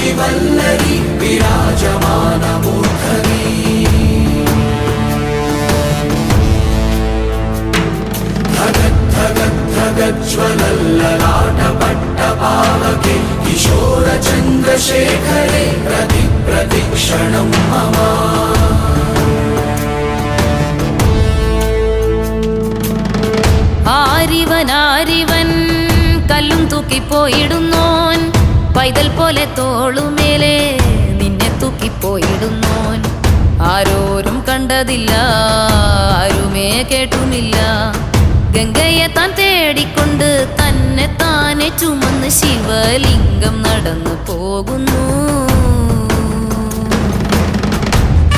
श्रीवल्लरी विराजमानमूर्धनि धगज्ज्वलल्ललाटपट्टपावके किशोरचन्द्रशेखरे प्रतिक्षणं मम ആരിവൻ കല്ലും തൂക്കിപ്പോയിടുന്നോൻ പൈതൽ പോലെ തോളുമേലെ നിന്നെ തൂക്കിപ്പോയിടുന്നോൻ ആരോരും കണ്ടതില്ല ആരുമേ കേട്ടുമില്ല ഗംഗയെ താൻ തേടിക്കൊണ്ട് തന്നെ താനെ ചുമന്ന് ശിവലിംഗം നടന്നു പോകുന്നു